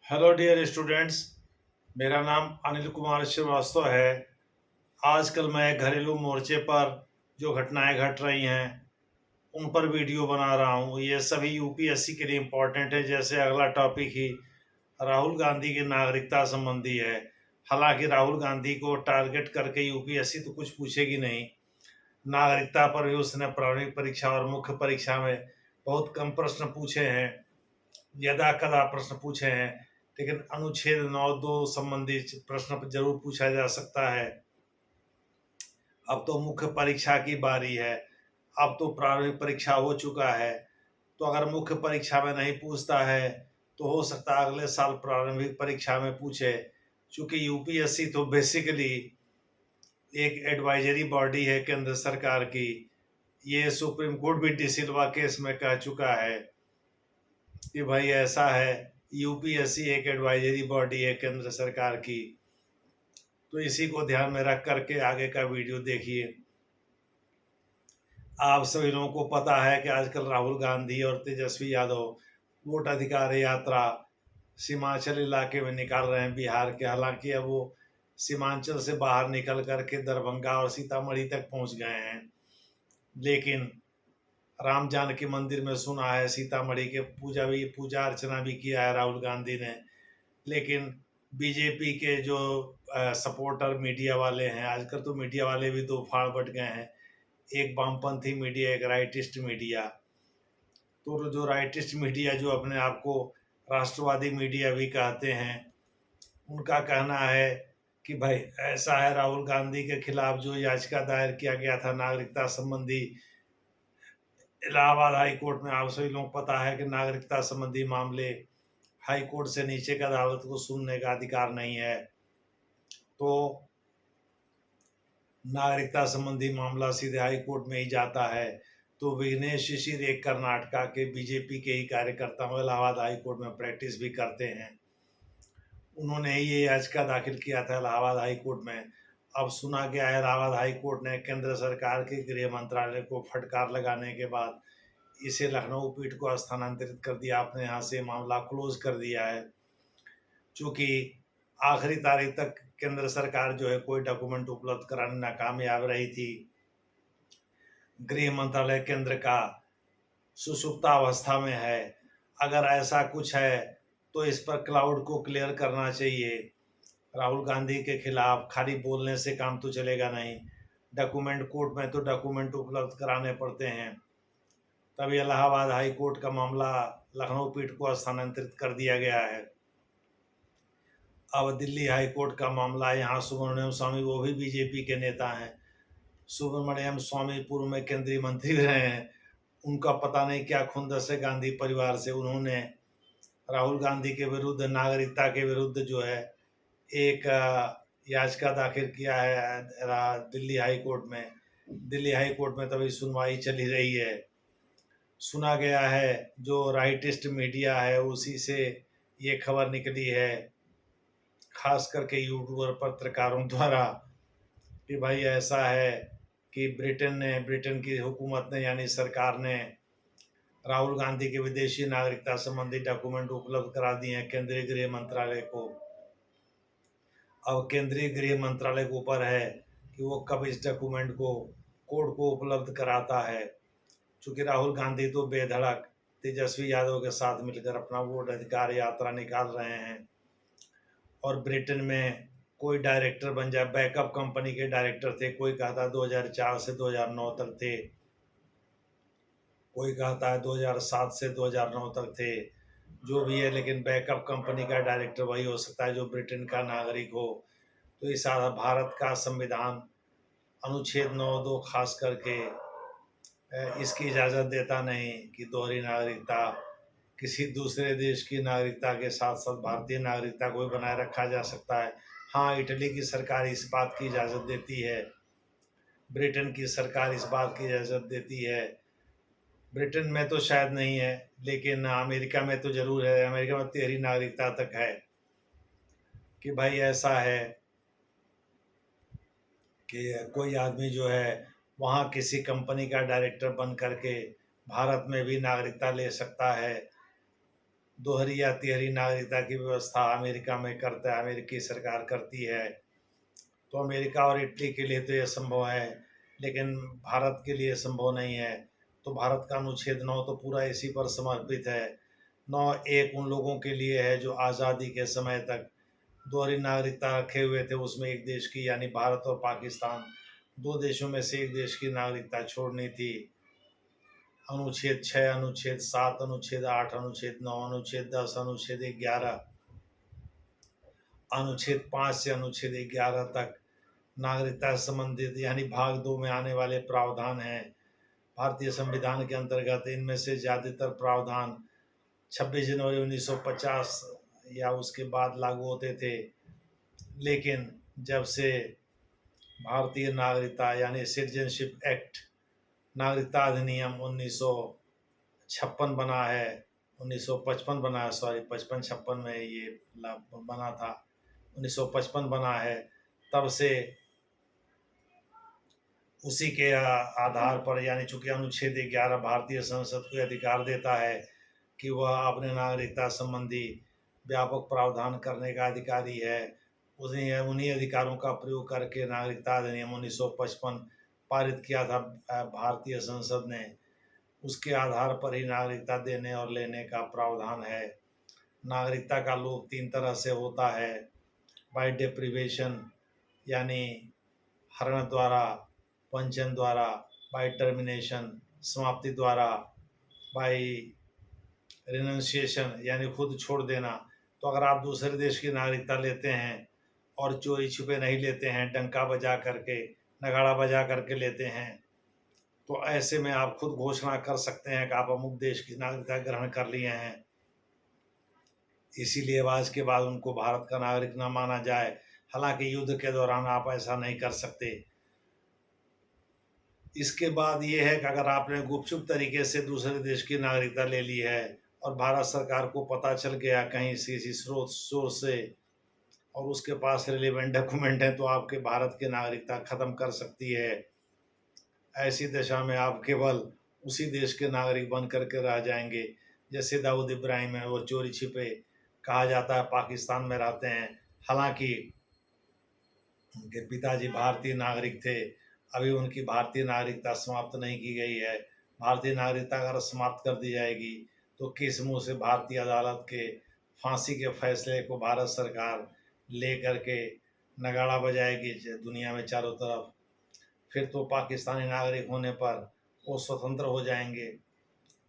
Hello dear students. मेरा नाम अनिल कुमार श्रीवास्तव है। आजकल मैं घरेलू मोर्चे पर जो घटनाएं घट रही हैं उन पर वीडियो बना रहा हूं। ये सभी यूपीएससी के लिए इम्पोर्टेंट है। जैसे अगला टॉपिक ही राहुल गांधी की नागरिकता संबंधी है। हालांकि राहुल गांधी को टारगेट करके यूपीएससी तो कुछ पूछेगी नहीं। नागरिकता पर भी उसने प्रारंभिक परीक्षा और मुख्य परीक्षा में बहुत कम प्रश्न पूछे हैं, यदा कदा प्रश्न पूछे हैं। लेकिन अनुच्छेद 9(2) संबंधी प्रश्न जरूर पूछा जा सकता है। अब तो मुख्य परीक्षा की बारी है। अब तो प्रारंभिक परीक्षा हो चुका है, तो अगर मुख्य परीक्षा में नहीं पूछता है तो हो सकता है अगले साल प्रारंभिक परीक्षा में पूछे। क्योंकि यूपीएससी तो बेसिकली एक एडवाइजरी बॉडी है केंद्र सरकार की। ये सुप्रीम कोर्ट भी डी सिल्वा केस में कह चुका है कि भाई ऐसा है, यूपीएससी एक एडवाइजरी बॉडी है केंद्र सरकार की। तो इसी को ध्यान में रख करके आगे का वीडियो देखिए। आप सभी लोगों को पता है कि आजकल राहुल गांधी और तेजस्वी यादव वोट अधिकार यात्रा सीमांचल इलाके में निकाल रहे हैं बिहार के। हालांकि अब वो सीमांचल से बाहर निकल करके दरभंगा और सीतामढ़ी तक पहुंच गए हैं। लेकिन राम जानकी मंदिर में सुना है सीतामढ़ी के पूजा अर्चना भी किया है राहुल गांधी ने। लेकिन बीजेपी के जो सपोर्टर मीडिया वाले हैं, आजकल तो मीडिया वाले भी दो फाड़ बट गए हैं, एक वामपंथी मीडिया, एक राइटिस्ट मीडिया। तो जो राइटिस्ट मीडिया जो अपने आप को राष्ट्रवादी मीडिया भी कहते हैं, उनका कहना है कि भाई ऐसा है, राहुल गांधी के खिलाफ जो याचिका दायर किया गया था नागरिकता संबंधी इलाहाबाद हाई कोर्ट में, आप सभी लोग पता है कि नागरिकता संबंधी मामले हाई कोर्ट से नीचे की अदालत को सुनने का अधिकार नहीं है। तो नागरिकता संबंधी मामला सीधे हाई कोर्ट में ही जाता है। तो विघ्नेश शिशिर एक कर्नाटका के बीजेपी के ही कार्यकर्ता इलाहाबाद हाई कोर्ट में प्रैक्टिस भी करते हैं। उन्होंने ही ये याचिका दाखिल किया था इलाहाबाद हाई कोर्ट में। अब सुना गया है इलाहाबाद हाई कोर्ट ने केंद्र सरकार के गृह मंत्रालय को फटकार लगाने के बाद इसे लखनऊ पीठ को स्थानांतरित कर दिया। आपने यहाँ से मामला क्लोज कर दिया है। चूंकि आखिरी तारीख तक केंद्र सरकार जो है कोई डॉक्यूमेंट उपलब्ध कराने नाकामयाब रही थी। गृह मंत्रालय केंद्र का सुसुप्तावस्था में है। अगर ऐसा कुछ है तो इस पर क्लाउड को क्लियर करना चाहिए। राहुल गांधी के खिलाफ खाली बोलने से काम तो चलेगा नहीं। डॉक्यूमेंट कोर्ट में तो डॉक्यूमेंट उपलब्ध कराने पड़ते हैं। तभी इलाहाबाद हाई कोर्ट का मामला लखनऊ पीठ को स्थानांतरित कर दिया गया है। अब दिल्ली हाई कोर्ट का मामला, यहाँ सुब्रमण्यम स्वामी, वो भी बीजेपी के नेता हैं। सुब्रमण्यम स्वामी पूर्व में केंद्रीय मंत्री रहे हैं। उनका पता नहीं क्या खुंदस है गांधी परिवार से। उन्होंने राहुल गांधी के विरुद्ध, नागरिकता के विरुद्ध जो है एक याचिका दाखिल किया है दिल्ली हाई कोर्ट में। दिल्ली हाई कोर्ट में तभी सुनवाई चली रही है। सुना गया है जो राइटिस्ट मीडिया है उसी से ये खबर निकली है, खास करके यूट्यूबर पत्रकारों द्वारा, कि भाई ऐसा है कि ब्रिटेन की हुकूमत ने यानी सरकार ने राहुल गांधी के विदेशी नागरिकता संबंधी डॉक्यूमेंट उपलब्ध करा दिए हैं केंद्रीय गृह मंत्रालय को। अब केंद्रीय गृह मंत्रालय के ऊपर है कि वो कब इस डॉक्यूमेंट को कोर्ट को उपलब्ध कराता है। चूंकि राहुल गांधी तो बेधड़क तेजस्वी यादव के साथ मिलकर अपना वोट अधिकार यात्रा निकाल रहे हैं। और ब्रिटेन में कोई डायरेक्टर बन जाए, बैकअप कंपनी के डायरेक्टर थे, कोई कहता है 2004 से 2009 तक थे, कोई कहता है 2007 से 2009 तक थे। जो भी है, लेकिन बैकअप कंपनी का डायरेक्टर वही हो सकता है जो ब्रिटेन का नागरिक हो। तो इस भारत का संविधान अनुच्छेद 9(2) खास करके इसकी इजाज़त देता नहीं कि दोहरी नागरिकता, किसी दूसरे देश की नागरिकता के साथ साथ भारतीय नागरिकता को भी बनाए रखा जा सकता है। हाँ, इटली की सरकार इस बात की इजाज़त देती है, ब्रिटेन की सरकार इस बात की इजाज़त देती है। ब्रिटेन में तो शायद नहीं है, लेकिन अमेरिका में तो ज़रूर है। अमेरिका में तिहरी नागरिकता तक है कि भाई ऐसा है कि कोई आदमी जो है वहाँ किसी कंपनी का डायरेक्टर बन करके भारत में भी नागरिकता ले सकता है। दोहरी या तिहरी नागरिकता की व्यवस्था अमेरिका में करता है, अमेरिकी सरकार करती है। तो अमेरिका और इटली के लिए तो यह संभव है, लेकिन भारत के लिए संभव नहीं है। तो भारत का अनुच्छेद 9 तो पूरा इसी पर समर्पित है। 9(1) उन लोगों के लिए है जो आज़ादी के समय तक दोहरी नागरिकता रखे हुए थे, उसमें एक देश की यानी भारत और पाकिस्तान, दो देशों में से एक देश की नागरिकता छोड़नी थी। अनुच्छेद 6, अनुच्छेद 7, अनुच्छेद 8, अनुच्छेद 9, अनुच्छेद 10, अनुच्छेद 11, अनुच्छेद 5 से अनुच्छेद 11 तक नागरिकता से संबंधित यानी भाग 2 में आने वाले प्रावधान हैं। भारतीय संविधान के अंतर्गत इनमें से ज़्यादातर प्रावधान 26 जनवरी 1950 या उसके बाद लागू होते थे, लेकिन जब से भारतीय नागरिकता यानी सिटीजनशिप एक्ट, नागरिकता अधिनियम 1956 बना है, 1955 बना है, सॉरी 55-56 में ये बना था, 1955 बना है, तब से उसी के आधार पर यानी चूंकि अनुच्छेद 11 भारतीय संसद को अधिकार देता है कि वह अपने नागरिकता संबंधी व्यापक प्रावधान करने का अधिकारी है, उन्हीं अधिकारों का प्रयोग करके नागरिकता अधिनियम 1955 पारित किया था भारतीय संसद ने। उसके आधार पर ही नागरिकता देने और लेने का प्रावधान है। नागरिकता का लोप 3 तरह से होता है: बाय डेप्रिवेशन यानी हरण द्वारा, वंचन द्वारा, बाय टर्मिनेशन समाप्ति द्वारा, बाय रिनंसिएशन यानी खुद छोड़ देना। तो अगर आप दूसरे देश की नागरिकता लेते हैं और चोरी छुपे नहीं लेते हैं, डंका बजा करके, नगाड़ा बजा करके लेते हैं, तो ऐसे में आप खुद घोषणा कर सकते हैं कि आप अमुक देश की नागरिकता ग्रहण कर लिए हैं, इसीलिए आज के बाद उनको भारत का नागरिक न माना जाए। हालांकि युद्ध के दौरान आप ऐसा नहीं कर सकते। इसके बाद ये है कि अगर आपने गुपचुप तरीके से दूसरे देश की नागरिकता ले ली है और भारत सरकार को पता चल गया कहीं से किसी स्रोत सोर्स से और उसके पास रिलेवेंट डॉक्यूमेंट है, तो आपके भारत की नागरिकता खत्म कर सकती है। ऐसी दशा में आप केवल उसी देश के नागरिक बन करके रह जाएंगे। जैसे दाऊद इब्राहिम है, वो चोरी छिपे कहा जाता है पाकिस्तान में रहते हैं, हालांकि उनके पिताजी भारतीय नागरिक थे। अभी उनकी भारतीय नागरिकता समाप्त नहीं की गई है। भारतीय नागरिकता अगर समाप्त कर दी जाएगी तो किस मुंह से भारतीय अदालत के फांसी के फैसले को भारत सरकार ले करके नगाड़ा बजाएगी दुनिया में चारों तरफ। फिर तो पाकिस्तानी नागरिक होने पर वो स्वतंत्र हो जाएंगे।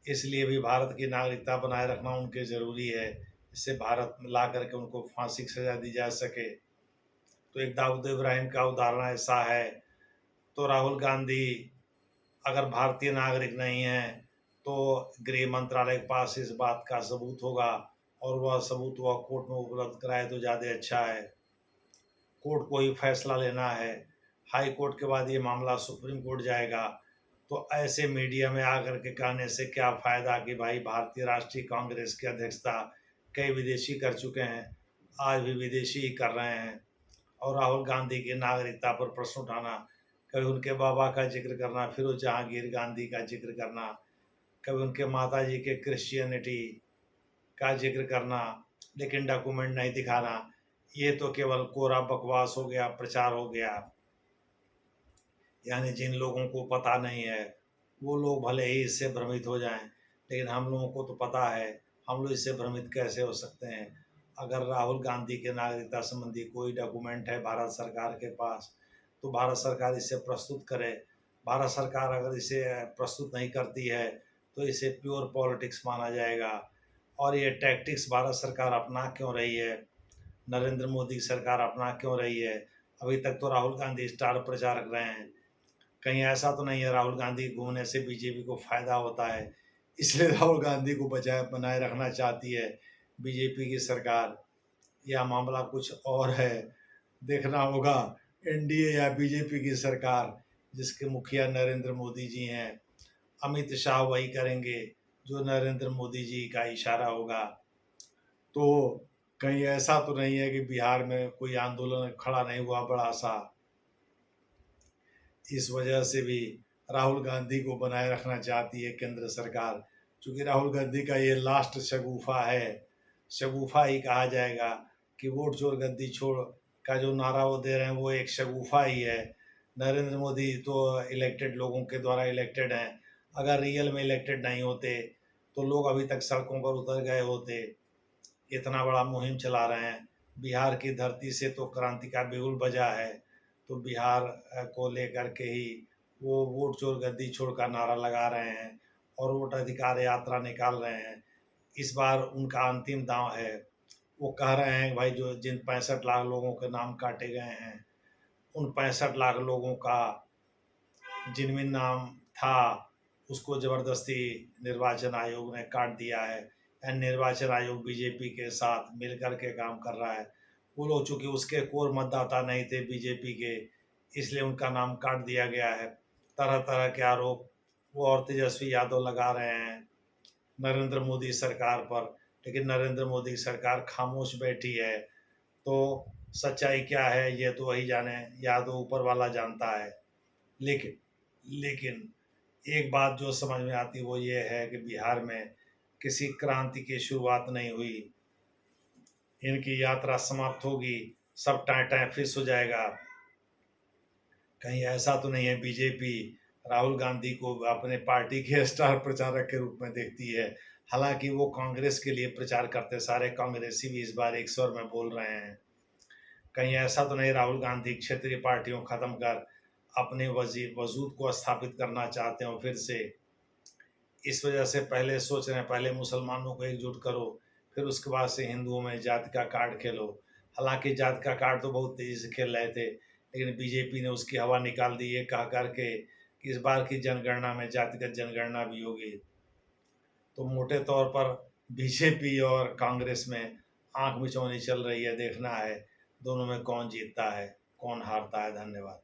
इसलिए भी भारत की नागरिकता बनाए रखना उनके ज़रूरी है, इससे भारत में ला करके उनको फांसी की सज़ा दी जा सके। तो एक दाऊद इब्राहिम का उदाहरण ऐसा है। तो राहुल गांधी अगर भारतीय नागरिक नहीं है तो गृह मंत्रालय के पास इस बात का सबूत होगा और वह सबूत वह कोर्ट में उपलब्ध कराए तो ज़्यादा अच्छा है। कोर्ट को ही फैसला लेना है, हाई कोर्ट के बाद ये मामला सुप्रीम कोर्ट जाएगा। तो ऐसे मीडिया में आकर के कहने से क्या फ़ायदा कि भाई भारतीय राष्ट्रीय कांग्रेस की अध्यक्षता कई विदेशी कर चुके हैं, आज भी विदेशी ही कर रहे हैं। और राहुल गांधी की नागरिकता पर प्रश्न उठाना, कभी उनके बाबा का जिक्र करना, फिरोज जहांगीर गांधी का जिक्र करना, कभी उनके माता जी के क्रिश्चियनिटी का जिक्र करना, लेकिन डॉक्यूमेंट नहीं दिखाना, ये तो केवल कोरा बकवास हो गया, प्रचार हो गया। यानी जिन लोगों को पता नहीं है वो लोग भले ही इससे भ्रमित हो जाएं, लेकिन हम लोगों को तो पता है, हम लोग इससे भ्रमित कैसे हो सकते हैं। अगर राहुल गांधी के नागरिकता संबंधी कोई डॉक्यूमेंट है भारत सरकार के पास तो भारत सरकार इसे प्रस्तुत करे। भारत सरकार अगर इसे प्रस्तुत नहीं करती है तो इसे प्योर पॉलिटिक्स माना जाएगा। और ये टैक्टिक्स भारत सरकार अपना क्यों रही है, नरेंद्र मोदी सरकार अपना क्यों रही है? अभी तक तो राहुल गांधी स्टार प्रचारक रहे हैं, कहीं ऐसा तो नहीं है राहुल गांधी घूमने से बीजेपी को फायदा होता है इसलिए राहुल गांधी को बनाए रखना चाहती है बीजेपी की सरकार? यह मामला कुछ और है, देखना होगा। एनडीए या बीजेपी की सरकार जिसके मुखिया नरेंद्र मोदी जी हैं, अमित शाह वही करेंगे जो नरेंद्र मोदी जी का इशारा होगा। तो कहीं ऐसा तो नहीं है कि बिहार में कोई आंदोलन खड़ा नहीं हुआ बड़ा सा, इस वजह से भी राहुल गांधी को बनाए रखना चाहती है केंद्र सरकार, क्योंकि राहुल गांधी का ये लास्ट शगुफा है शगुफा ही कहा जाएगा कि वोट चोर गद्दी छोड़ का जो नारा वो दे रहे हैं वो एक शगुफा ही है। नरेंद्र मोदी तो इलेक्टेड लोगों के द्वारा इलेक्टेड हैं। अगर रियल में इलेक्टेड नहीं होते तो लोग अभी तक सड़कों पर उतर गए होते। इतना बड़ा मुहिम चला रहे हैं। बिहार की धरती से तो क्रांति का बिगुल बजा है, तो बिहार को लेकर के ही वो वोट चोर गद्दी छोड़ का नारा लगा रहे हैं और वोट अधिकार यात्रा निकाल रहे हैं। इस बार उनका अंतिम दांव है। वो कह रहे हैं भाई जो जिन 65 लाख लोगों के नाम काटे गए हैं, उन 65 लाख लोगों का जिनमें नाम था उसको जबरदस्ती निर्वाचन आयोग ने काट दिया है। निर्वाचन आयोग बीजेपी के साथ मिलकर के काम कर रहा है। वो लोग चूंकि उसके कोर मतदाता नहीं थे बीजेपी के, इसलिए उनका नाम काट दिया गया है। तरह तरह के आरोप वो और तेजस्वी यादव लगा रहे हैं नरेंद्र मोदी सरकार पर, लेकिन नरेंद्र मोदी सरकार खामोश बैठी है। तो सच्चाई क्या है ये तो वही जाने, या तो ऊपर वाला जानता है। लेकिन लेकिन एक बात जो समझ में आती वो ये है कि बिहार में किसी क्रांति की शुरुआत नहीं हुई। इनकी यात्रा समाप्त होगी, सब टाँ टाँ फिस हो जाएगा। कहीं ऐसा तो नहीं है बीजेपी राहुल गांधी को अपने पार्टी के स्टार प्रचारक के रूप में देखती है। हालांकि वो कांग्रेस के लिए प्रचार करते, सारे कांग्रेसी भी इस बार एक स्वर में बोल रहे हैं। कहीं ऐसा तो नहीं राहुल गांधी क्षेत्रीय पार्टियों खत्म कर अपने वजूद को स्थापित करना चाहते हो फिर से। इस वजह से पहले सोच रहे हैं पहले मुसलमानों को एकजुट करो, फिर उसके बाद से हिंदुओं में जाति का कार्ड खेलो। हालांकि जाति का कार्ड तो बहुत तेजी से खेल रहे थे, लेकिन बीजेपी ने उसकी हवा निकाल दी ये कह करके कि इस बार की जनगणना में जातिगत जनगणना भी होगी। तो मोटे तौर पर बीजेपी और कांग्रेस में आंख मिचौनी चल रही है। देखना है दोनों में कौन जीतता है, कौन हारता है। धन्यवाद।